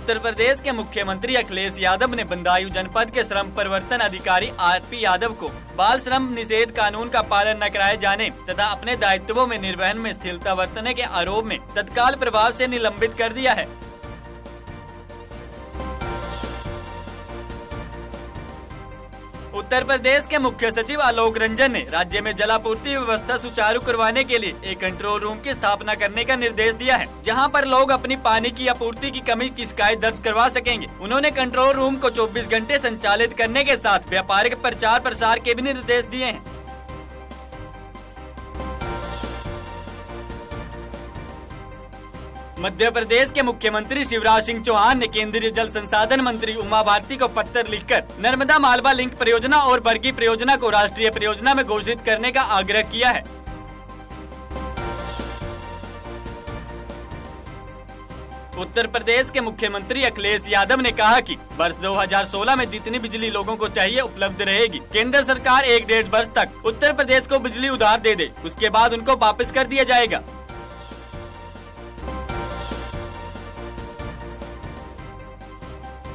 उत्तर प्रदेश के मुख्यमंत्री अखिलेश यादव ने बदायूं जनपद के श्रम परिवर्तन अधिकारी आरपी यादव को बाल श्रम निषेध कानून का पालन न कराए जाने तथा अपने दायित्वों में निर्वहन में शिथिलता बरतने के आरोप में तत्काल प्रभाव से निलंबित कर दिया है। उत्तर प्रदेश के मुख्य सचिव आलोक रंजन ने राज्य में जलापूर्ति व्यवस्था सुचारू करवाने के लिए एक कंट्रोल रूम की स्थापना करने का निर्देश दिया है, जहां पर लोग अपनी पानी की आपूर्ति की कमी की शिकायत दर्ज करवा सकेंगे। उन्होंने कंट्रोल रूम को 24 घंटे संचालित करने के साथ व्यापारिक प्रचार प्रसार के भी निर्देश दिए हैं। मध्य प्रदेश के मुख्यमंत्री शिवराज सिंह चौहान ने केंद्रीय जल संसाधन मंत्री उमा भारती को पत्र लिखकर नर्मदा मालवा लिंक परियोजना और बरगी परियोजना को राष्ट्रीय परियोजना में घोषित करने का आग्रह किया है। उत्तर प्रदेश के मुख्यमंत्री अखिलेश यादव ने कहा कि वर्ष 2016 में जितनी बिजली लोगों को चाहिए उपलब्ध रहेगी। केंद्र सरकार 1-1.5 वर्ष तक उत्तर प्रदेश को बिजली उधार दे दे, उसके बाद उनको वापस कर दिया जाएगा।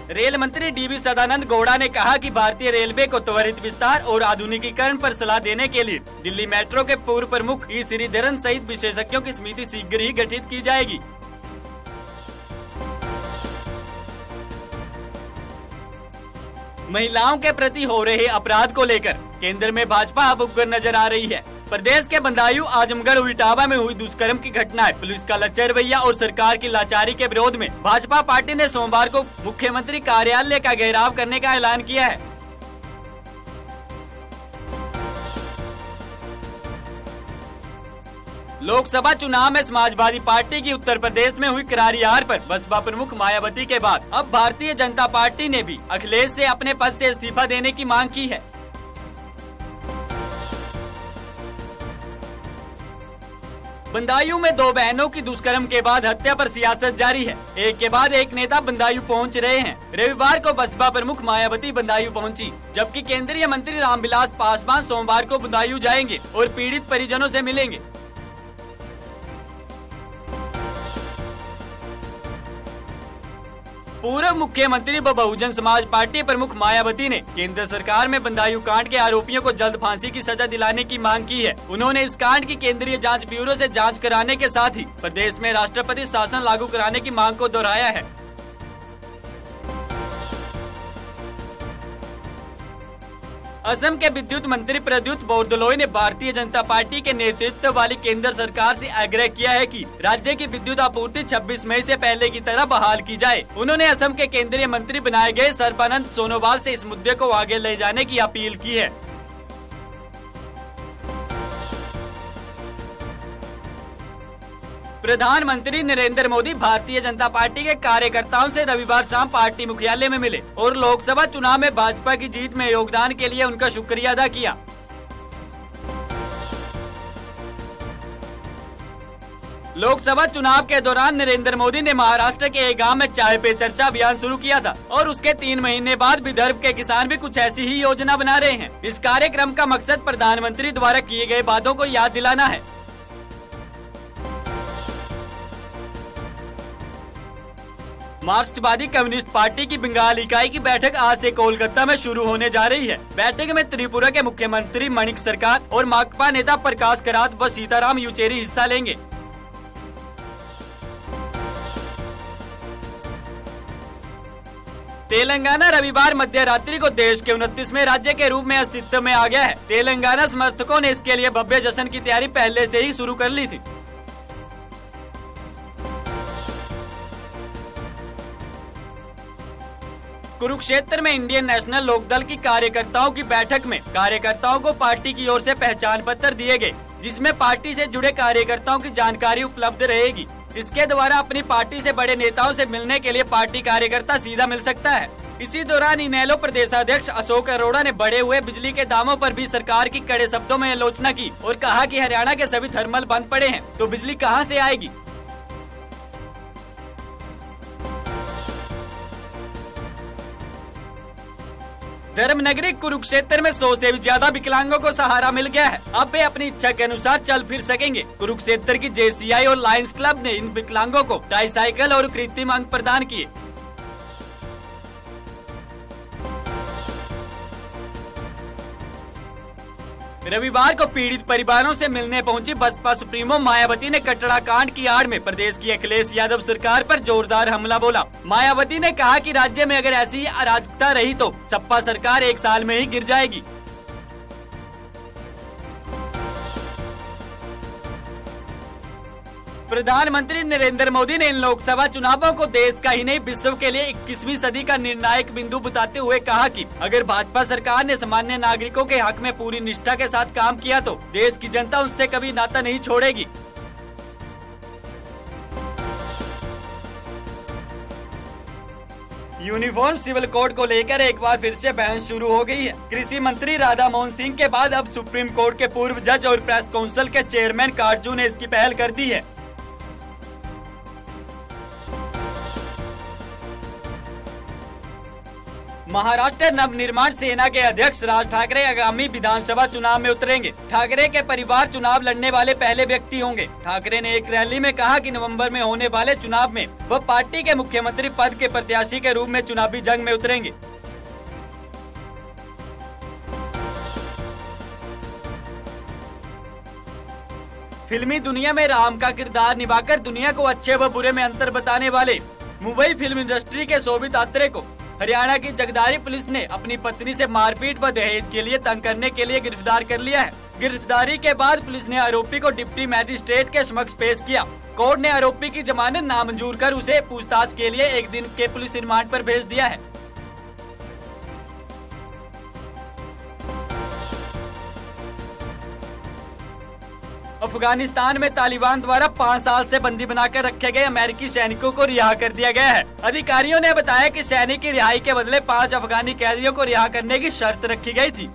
रेल मंत्री डीवी सदानंद गौड़ा ने कहा कि भारतीय रेलवे को त्वरित विस्तार और आधुनिकीकरण पर सलाह देने के लिए दिल्ली मेट्रो के पूर्व प्रमुख ई श्रीधरन सहित विशेषज्ञों की समिति शीघ्र ही गठित की जाएगी। महिलाओं के प्रति हो रहे अपराध को लेकर केंद्र में भाजपा अब उग्र नजर आ रही है। प्रदेश के बदायूं, आजमगढ़ और इटावा में हुई दुष्कर्म की घटनाएं, पुलिस का लच्चा रवैया और सरकार की लाचारी के विरोध में भाजपा पार्टी ने सोमवार को मुख्यमंत्री कार्यालय का घेराव करने का ऐलान किया है। लोकसभा चुनाव में समाजवादी पार्टी की उत्तर प्रदेश में हुई करारी हार पर बसपा प्रमुख मायावती के बाद अब भारतीय जनता पार्टी ने भी अखिलेश से अपने पद से इस्तीफा देने की मांग की है। बदायूं में 2 बहनों की दुष्कर्म के बाद हत्या पर सियासत जारी है। एक के बाद एक नेता बदायूं पहुंच रहे हैं। रविवार को बसपा प्रमुख मायावती बदायूं पहुंची, जबकि केंद्रीय मंत्री रामविलास पासवान सोमवार को बदायूं जाएंगे और पीड़ित परिजनों से मिलेंगे। पूर्व मुख्यमंत्री व बहुजन समाज पार्टी प्रमुख मायावती ने केंद्र सरकार में बदायूं कांड के आरोपियों को जल्द फांसी की सजा दिलाने की मांग की है। उन्होंने इस कांड की केंद्रीय जांच ब्यूरो से जांच कराने के साथ ही प्रदेश में राष्ट्रपति शासन लागू कराने की मांग को दोहराया है। असम के विद्युत मंत्री प्रद्युत बोरदोलोई ने भारतीय जनता पार्टी के नेतृत्व वाली केंद्र सरकार से आग्रह किया है कि राज्य की विद्युत आपूर्ति 26 मई से पहले की तरह बहाल की जाए। उन्होंने असम के केंद्रीय मंत्री बनाए गए सर्बानंद सोनोवाल से इस मुद्दे को आगे ले जाने की अपील की है। प्रधानमंत्री नरेंद्र मोदी भारतीय जनता पार्टी के कार्यकर्ताओं से रविवार शाम पार्टी मुख्यालय में मिले और लोकसभा चुनाव में भाजपा की जीत में योगदान के लिए उनका शुक्रिया अदा किया। लोकसभा चुनाव के दौरान नरेंद्र मोदी ने महाराष्ट्र के एक गांव में चाय पे चर्चा अभियान शुरू किया था और उसके 3 महीने बाद विदर्भ के किसान भी कुछ ऐसी ही योजना बना रहे हैं। इस कार्यक्रम का मकसद प्रधानमंत्री द्वारा किए गए वादों को याद दिलाना है। मार्क्सवादी कम्युनिस्ट पार्टी की बंगाल इकाई की बैठक आज से कोलकाता में शुरू होने जा रही है। बैठक में त्रिपुरा के मुख्यमंत्री मणिक सरकार और माकपा नेता प्रकाश करात व सीताराम येचुरी हिस्सा लेंगे। तेलंगाना रविवार मध्य रात्रि को देश के 29वें राज्य के रूप में अस्तित्व में आ गया है। तेलंगाना समर्थकों ने इसके लिए भव्य जश्न की तैयारी पहले से ही शुरू कर ली थी। कुरुक्षेत्र में इंडियन नेशनल लोकदल की कार्यकर्ताओं की बैठक में कार्यकर्ताओं को पार्टी की ओर से पहचान पत्र दिए गए, जिसमें पार्टी से जुड़े कार्यकर्ताओं की जानकारी उपलब्ध रहेगी। इसके द्वारा अपनी पार्टी से बड़े नेताओं से मिलने के लिए पार्टी कार्यकर्ता सीधा मिल सकता है। इसी दौरान इनेलो प्रदेशाध्यक्ष अशोक अरोड़ा ने बढ़े हुए बिजली के दामों पर भी सरकार की कड़े शब्दों में आलोचना की और कहा कि हरियाणा के सभी थर्मल बंद पड़े हैं तो बिजली कहां से आएगी। धर्मनगरी कुरुक्षेत्र में 100 से भी ज्यादा विकलांगों को सहारा मिल गया है। अब वे अपनी इच्छा के अनुसार चल फिर सकेंगे। कुरुक्षेत्र की JCI और लायंस क्लब ने इन विकलांगों को ट्राईसाइकिल और कृत्रिम अंग प्रदान किए। रविवार को पीड़ित परिवारों से मिलने पहुंची बसपा सुप्रीमो मायावती ने कटड़ा कांड की आड़ में प्रदेश की अखिलेश यादव सरकार पर जोरदार हमला बोला। मायावती ने कहा कि राज्य में अगर ऐसी अराजकता रही तो सपा सरकार 1 साल में ही गिर जाएगी। प्रधानमंत्री नरेंद्र मोदी ने इन लोकसभा चुनावों को देश का ही नहीं विश्व के लिए 21वीं सदी का निर्णायक बिंदु बताते हुए कहा कि अगर भाजपा सरकार ने सामान्य नागरिकों के हक में पूरी निष्ठा के साथ काम किया तो देश की जनता उससे कभी नाता नहीं छोड़ेगी। यूनिफॉर्म सिविल कोड को लेकर एक बार फिर से बहस शुरू हो गई है। कृषि मंत्री राधा मोहन सिंह के बाद अब सुप्रीम कोर्ट के पूर्व जज और प्रेस काउंसिल के चेयरमैन काटजू ने इसकी पहल कर दी है। महाराष्ट्र नवनिर्माण सेना के अध्यक्ष राज ठाकरे आगामी विधानसभा चुनाव में उतरेंगे। ठाकरे के परिवार चुनाव लड़ने वाले पहले व्यक्ति होंगे। ठाकरे ने एक रैली में कहा कि नवंबर में होने वाले चुनाव में वह पार्टी के मुख्यमंत्री पद के प्रत्याशी के रूप में चुनावी जंग में उतरेंगे। फिल्मी दुनिया में राम का किरदार निभाकर दुनिया को अच्छे व बुरे में अंतर बताने वाले मुंबई फिल्म इंडस्ट्री के शोभित अत्रे को हरियाणा की जगदारी पुलिस ने अपनी पत्नी से मारपीट व दहेज के लिए तंग करने के लिए गिरफ्तार कर लिया है। गिरफ्तारी के बाद पुलिस ने आरोपी को डिप्टी मैजिस्ट्रेट के समक्ष पेश किया। कोर्ट ने आरोपी की जमानत नामंजूर कर उसे पूछताछ के लिए 1 दिन के पुलिस रिमांड पर भेज दिया है। अफगानिस्तान में तालिबान द्वारा 5 साल से बंदी बनाकर रखे गए अमेरिकी सैनिकों को रिहा कर दिया गया है। अधिकारियों ने बताया कि सैनिक की रिहाई के बदले 5 अफगानी कैदियों को रिहा करने की शर्त रखी गई थी।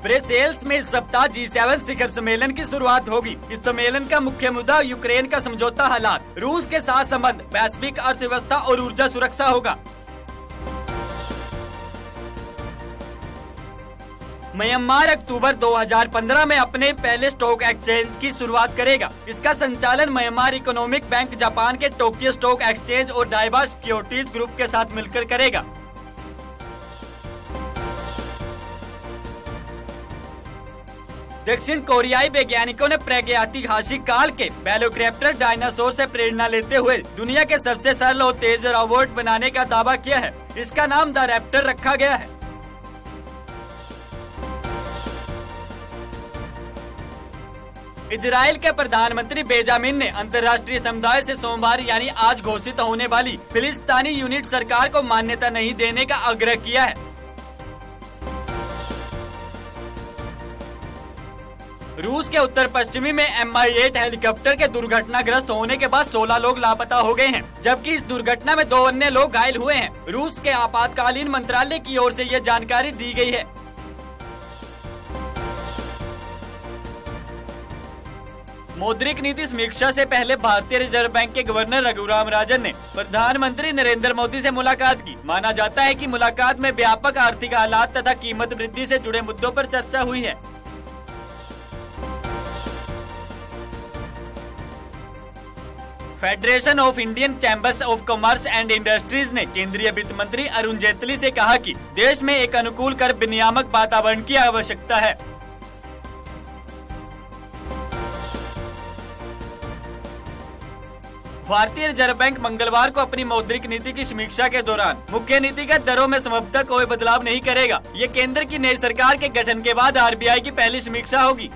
ब्रसेल्स में इस सप्ताह G7 शिखर सम्मेलन की शुरुआत होगी। इस सम्मेलन का मुख्य मुद्दा यूक्रेन का समझौता हालात, रूस के साथ संबंध, वैश्विक अर्थव्यवस्था और ऊर्जा सुरक्षा होगा। म्यांमार अक्टूबर 2015 में अपने पहले स्टॉक एक्सचेंज की शुरुआत करेगा। इसका संचालन म्यांमार इकोनॉमिक बैंक जापान के टोक्यो स्टॉक एक्सचेंज और डाइबा सिक्योरिटीज ग्रुप के साथ मिलकर करेगा। दक्षिण कोरियाई वैज्ञानिकों ने प्रागैतिहासिक काल के वेलोसिरैप्टर डायनासोर से प्रेरणा लेते हुए दुनिया के सबसे सरल और तेज रोबोट बनाने का दावा किया है। इसका नाम द रैप्टर रखा गया है। इजराइल के प्रधानमंत्री बेंजामिन ने अंतर्राष्ट्रीय समुदाय से सोमवार यानी आज घोषित होने वाली फिलिस्तीनी यूनिट सरकार को मान्यता नहीं देने का आग्रह किया है। रूस के उत्तर पश्चिमी में Mi-8 हेलीकॉप्टर के दुर्घटनाग्रस्त होने के बाद 16 लोग लापता हो गए हैं, जबकि इस दुर्घटना में 2 अन्य लोग घायल हुए हैं। रूस के आपातकालीन मंत्रालय की ओर से यह जानकारी दी गई है। मौद्रिक नीति समीक्षा से पहले भारतीय रिजर्व बैंक के गवर्नर रघुराम राजन ने प्रधानमंत्री नरेंद्र मोदी से मुलाकात की। माना जाता है कि मुलाकात में व्यापक आर्थिक हालात तथा कीमत वृद्धि से जुड़े मुद्दों पर चर्चा हुई है। Federation of Indian chambers of commerce and industries ने केंद्रीय वित्त मंत्री अरुण जेटली से कहा कि देश में एक अनुकूल कर विनियामक वातावरण की आवश्यकता है। भारतीय रिजर्व बैंक मंगलवार को अपनी मौद्रिक नीति की समीक्षा के दौरान मुख्य नीतिगत दरों में संभवतः कोई बदलाव नहीं करेगा। ये केंद्र की नई सरकार के गठन के बाद RBI की पहली समीक्षा होगी।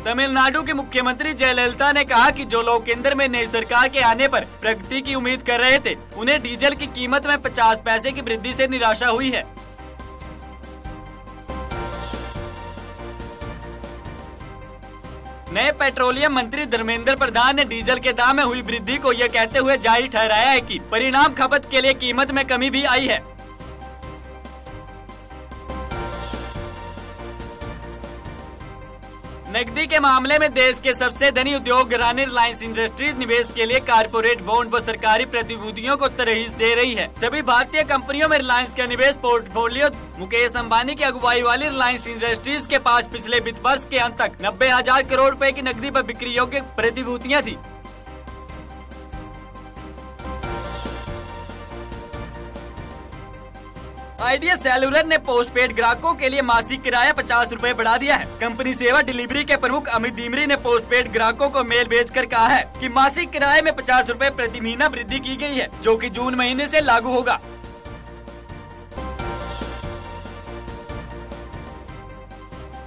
तमिलनाडु के मुख्यमंत्री जयललिता ने कहा कि जो लोग केंद्र में नई सरकार के आने पर प्रगति की उम्मीद कर रहे थे, उन्हें डीजल की कीमत में 50 पैसे की वृद्धि से निराशा हुई है। नए पेट्रोलियम मंत्री धर्मेंद्र प्रधान ने डीजल के दाम में हुई वृद्धि को यह कहते हुए जायज ठहराया है कि परिणाम खपत के लिए कीमत में कमी भी आई है। नकदी के मामले में देश के सबसे धनी उद्योग घराने रिलायंस इंडस्ट्रीज निवेश के लिए कारपोरेट बॉन्ड व सरकारी प्रतिभूतियों को तरजीह दे रही है। सभी भारतीय कंपनियों में रिलायंस का निवेश पोर्टफोलियो मुकेश अंबानी की अगुवाई वाली रिलायंस इंडस्ट्रीज के पास पिछले वित्त वर्ष के अंत तक 90,000 करोड़ रुपए की नकदी पर बिक्री योग्य प्रतिभूतियाँ थी। आइडिया सेलुलर ने पोस्टपेड ग्राहकों के लिए मासिक किराया 50 रुपए बढ़ा दिया है। कंपनी सेवा डिलीवरी के प्रमुख अमित दीमरी ने पोस्टपेड ग्राहकों को मेल भेजकर कहा है कि मासिक किराए में 50 रुपए प्रति महीना वृद्धि की गई है, जो कि जून महीने से लागू होगा।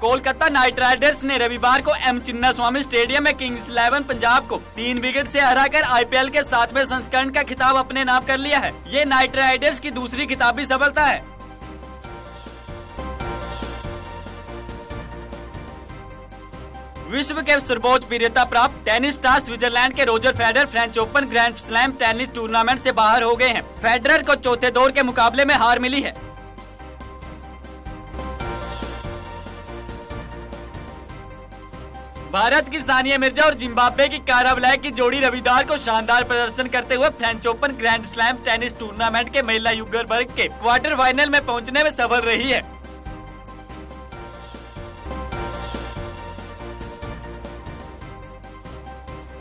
कोलकाता नाइट राइडर्स ने रविवार को एम चिन्नास्वामी स्टेडियम में किंग्स 11 पंजाब को 3 विकेट से हराकर आईपीएल के 7वें संस्करण का खिताब अपने नाम कर लिया है। ये नाइट राइडर्स की दूसरी खिताबी सफलता है। विश्व के सर्वोच्च वरीयता प्राप्त टेनिस स्टार स्विट्जरलैंड के Roger Federer French open grand slam tennis tournament से बाहर हो गए हैं। फेडरर को चौथे दौर के मुकाबले में हार मिली है। भारत की सानिया मिर्जा और जिम्बाब्वे की कारा ब्लैक की जोड़ी रविवार को शानदार प्रदर्शन करते हुए French open grand slam tennis tournament के महिला युगल वर्ग के क्वार्टर फाइनल में पहुंचने में सफल रही है।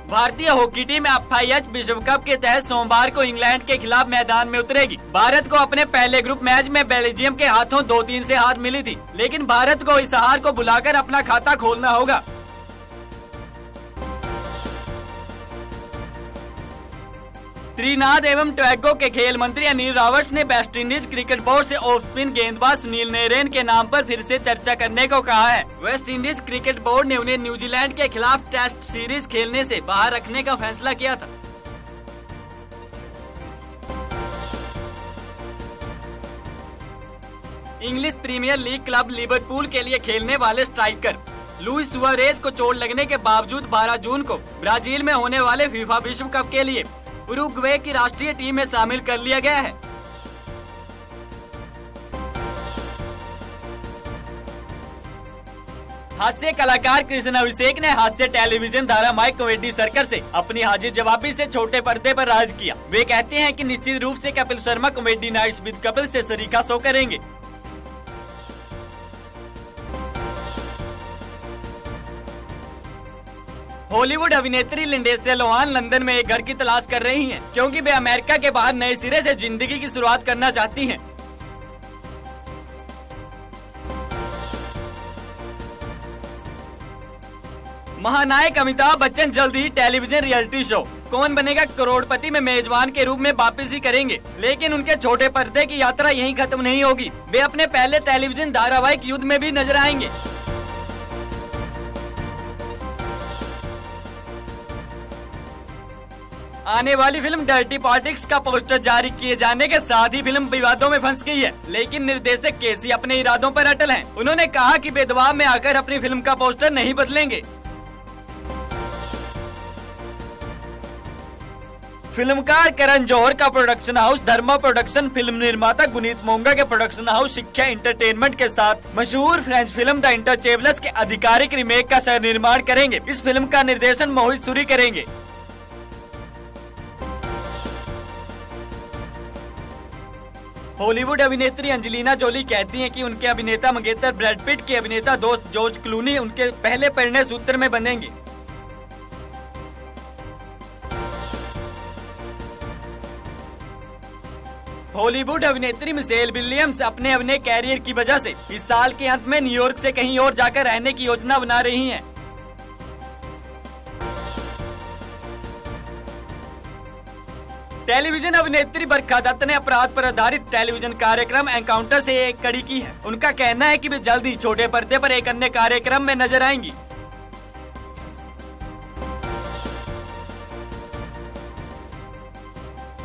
भारतीय हॉकी टीम FIH विश्व कप के तहत सोमवार को इंग्लैंड के खिलाफ मैदान में उतरेगी। भारत को अपने पहले ग्रुप मैच में बेल्जियम के हाथों 2-3 से हार मिली थी, लेकिन भारत को इस हार को भुलाकर अपना खाता खोलना होगा। त्रिनाद एवं टोबैगो के खेल मंत्री अनिल रावत ने वेस्ट इंडीज क्रिकेट बोर्ड से ऑफ स्पिन गेंदबाज सुनील नरेन के नाम पर फिर से चर्चा करने को कहा है। वेस्ट इंडीज क्रिकेट बोर्ड ने उन्हें न्यूजीलैंड के खिलाफ टेस्ट सीरीज खेलने से बाहर रखने का फैसला किया था। English Premier League club Liverpool के लिए खेलने वाले स्ट्राइकर लुइस सुआरेज को चोट लगने के बावजूद 12 जून को ब्राजील में होने वाले फीफा विश्व कप के लिए उरुग्वे की राष्ट्रीय टीम में शामिल कर लिया गया है। हास्य कलाकार कृष्ण अभिषेक ने हास्य टेलीविजन धारावाहिक कॉमेडी सर्कस से अपनी हाजिर जवाबी से छोटे पर्दे पर राज किया। वे कहते हैं कि निश्चित रूप से Kapil Sharma Comedy Nights with Kapil से सरीखा शो करेंगे। हॉलीवुड अभिनेत्री लिंडसे लोहान लंदन में एक घर की तलाश कर रही हैं, क्योंकि वे अमेरिका के बाहर नए सिरे से जिंदगी की शुरुआत करना चाहती हैं। महानायक अमिताभ बच्चन जल्द ही टेलीविजन रियलिटी शो कौन बनेगा करोड़पति में मेजबान के रूप में वापसी करेंगे, लेकिन उनके छोटे पर्दे की यात्रा यहीं खत्म नहीं होगी। वे अपने पहले टेलीविजन धारावाहिक युद्ध में भी नजर आएंगे। आने वाली फिल्म डर्टी पॉलिटिक्स का पोस्टर जारी किए जाने के साथ ही फिल्म विवादों में फंस गई है, लेकिन निर्देशक केसी अपने इरादों पर अटल हैं। उन्होंने कहा कि वे दबाव में आकर अपनी फिल्म का पोस्टर नहीं बदलेंगे। फिल्मकार करण जौहर का प्रोडक्शन हाउस धर्मा प्रोडक्शन फिल्म निर्माता गुनीत मोंगा के प्रोडक्शन हाउस शिक्षा एंटरटेनमेंट के साथ मशहूर फ्रेंच फिल्म द इंटरचेबल्स के आधिकारिक रीमेक का सह निर्माण करेंगे। इस फिल्म का निर्देशन मोहित सूरी करेंगे। हॉलीवुड अभिनेत्री अंजेलिना जोली कहती हैं कि उनके अभिनेता मंगेतर ब्रैड पिट के अभिनेता दोस्त जॉर्ज क्लूनी उनके पहले परिणय सूत्र में बनेंगे। हॉलीवुड अभिनेत्री मिशेल विलियम्स अपने कैरियर की वजह से इस साल के अंत में न्यूयॉर्क से कहीं और जाकर रहने की योजना बना रही हैं। टेलीविजन अभिनेत्री बरखा दत्त ने अपराध पर आधारित टेलीविजन कार्यक्रम एनकाउंटर से एक कड़ी की है। उनका कहना है कि वे जल्द ही छोटे पर्दे पर एक अन्य कार्यक्रम में नजर आएंगी।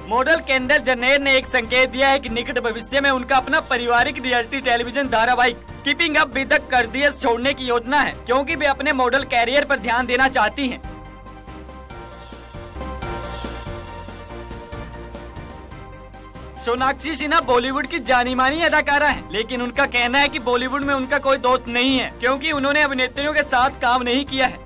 मॉडल केंडल जनेर ने एक संकेत दिया है कि निकट भविष्य में उनका अपना पारिवारिक रियलिटी टेलीविजन धारावाहिक कीपिंग अप विद द कार्डियस छोड़ने की योजना है, क्योंकि वे अपने मॉडल कैरियर पर ध्यान देना चाहती हैं। सोनाक्षी सिन्हा बॉलीवुड की जानी मानी अदाकारा है, लेकिन उनका कहना है कि बॉलीवुड में उनका कोई दोस्त नहीं है, क्योंकि उन्होंने अभिनेत्रियों के साथ काम नहीं किया है।